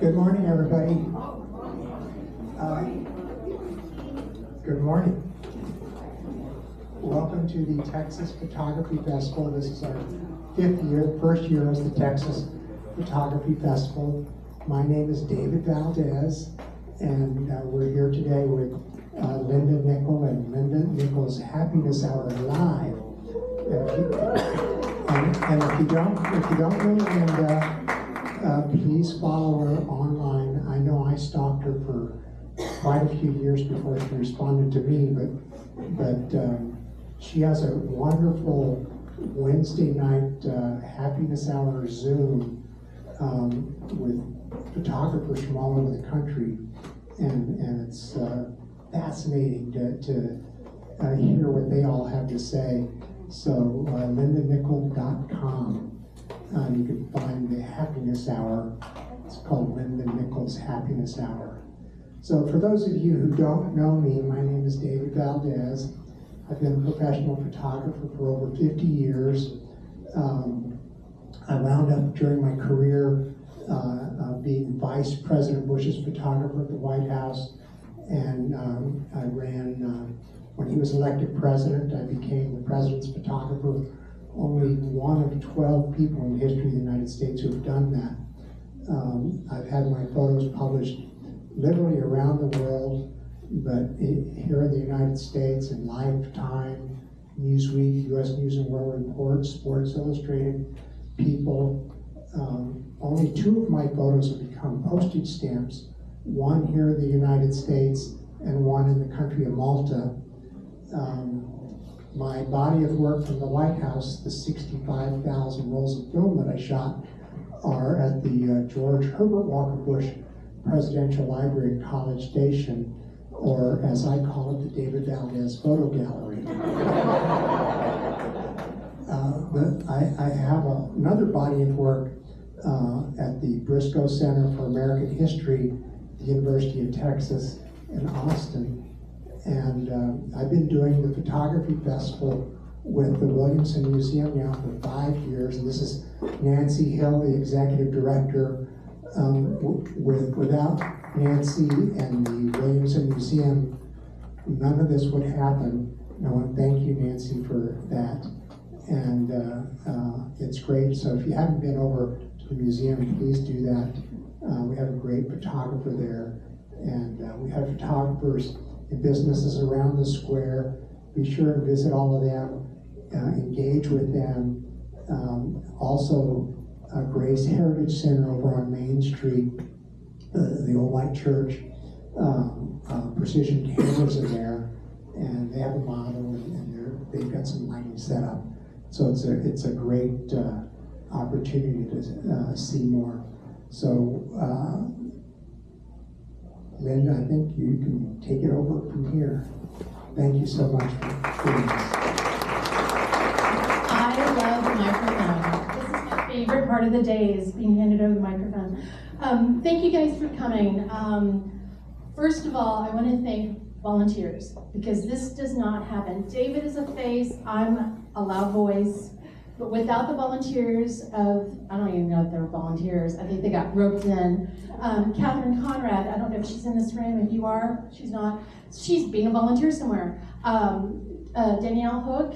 Good morning, everybody. Good morning. Welcome to the Texas Photography Festival. This is our first year as the Texas Photography Festival. My name is David Valdez, and we're here today with Linda Nickel and Linda Nickel's Happiness Hour Live. And if you don't know Linda, please follow her online. I know I stalked her for quite a few years before she responded to me, but she has a wonderful Wednesday night happiness hour Zoom with photographers from all over the country, and it's fascinating to hear what they all have to say. So LindaNichol.com, you can find the happiness hour. It's called Linda Nickel's Happiness Hour. So for those of you who don't know me, my name is David Valdez. I've been a professional photographer for over 50 years. I wound up during my career being Vice President Bush's photographer at the White House, and I ran, when he was elected president, I became the president's photographer. Only one of 12 people in the history of the United States who have done that. I've had my photos published literally around the world, but here in the United States in Lifetime, Newsweek, U.S. News and World Report, Sports Illustrated, People. Only 2 of my photos have become postage stamps, one here in the United States and one in the country of Malta. My body of work from the White House, the 65,000 rolls of film that I shot, are at the George Herbert Walker Bush Presidential Library at College Station, or as I call it, the David Valdez Photo Gallery. But I have another body of work at the Briscoe Center for American History at the University of Texas in Austin. And I've been doing the photography festival with the Williamson Museum now for 5 years, and this is Nancy Hill, the executive director. Without Nancy and the Williamson Museum, none of this would happen. I want to thank you, Nancy, for that. And it's great. So if you haven't been over to the museum, please do that. We have a great photographer there, and we have photographers and businesses around the square. Be sure to visit all of them, engage with them. Also, Grace Heritage Center over on Main Street, the old white church, Precision Cameras are there, and they have a model, and they've got some lighting set up. So it's a great opportunity to see more. So Linda, I think you can take it over from here. Thank you so much for doing this. I love the microphone. This is my favorite part of the day, is being handed over the microphone. Thank you guys for coming. First of all, I want to thank volunteers, because this does not happen. David is a face, I'm a loud voice, but without the volunteers of, I don't even know if they're volunteers, I think they got roped in. Catherine Conrad, I don't know if she's in this room. If you are, she's not. She's being a volunteer somewhere. Danielle Hook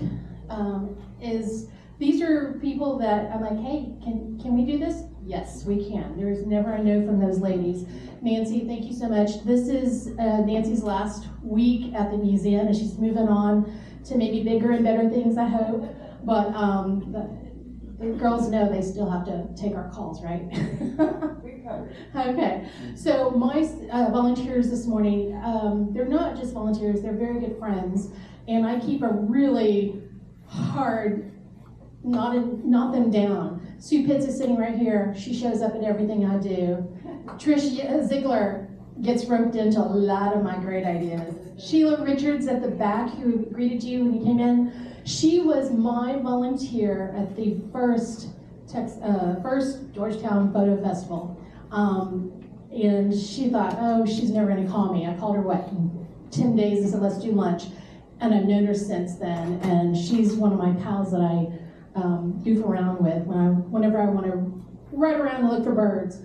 these are people that I'm like, hey, can we do this? Yes, we can. There's never a no from those ladies. Nancy, thank you so much. This is Nancy's last week at the museum, and she's moving on to maybe bigger and better things, I hope. But the girls know they still have to take our calls, right? Okay, so my volunteers this morning, they're not just volunteers, they're very good friends, and I keep a really hard, not them down. Sue Pitts is sitting right here. She shows up in everything I do. Trish Ziegler gets roped into a lot of my great ideas. Sheila Richards at the back, who greeted you when you came in, she was my volunteer at the first Georgetown Photo Festival. And she thought, oh, she's never gonna call me. I called her, what, 10 days and said, let's do lunch. And I've known her since then, and she's one of my pals that I goof around with whenever I want to ride around and look for birds.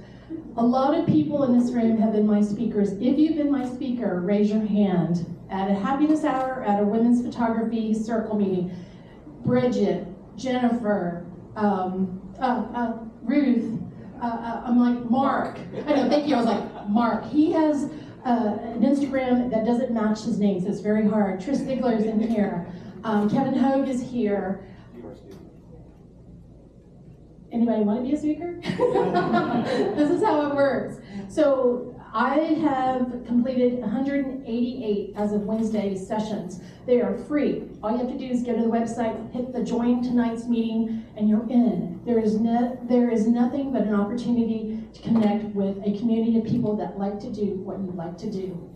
A lot of people in this room have been my speakers. If you've been my speaker, raise your hand at a happiness hour, at a women's photography circle meeting. Bridget, Jennifer, Ruth, I'm like, Mark. I know, thank you. I was like, Mark. He has an Instagram that doesn't match his name, so it's very hard. Tris Ziegler's in here. Kevin Hogue is here. Anybody want to be a speaker? This is how it works. So I have completed 188 as of Wednesday sessions. They are free. All you have to do is go to the website, hit the join tonight's meeting, and you're in. There is nothing but an opportunity to connect with a community of people that like to do what you like to do.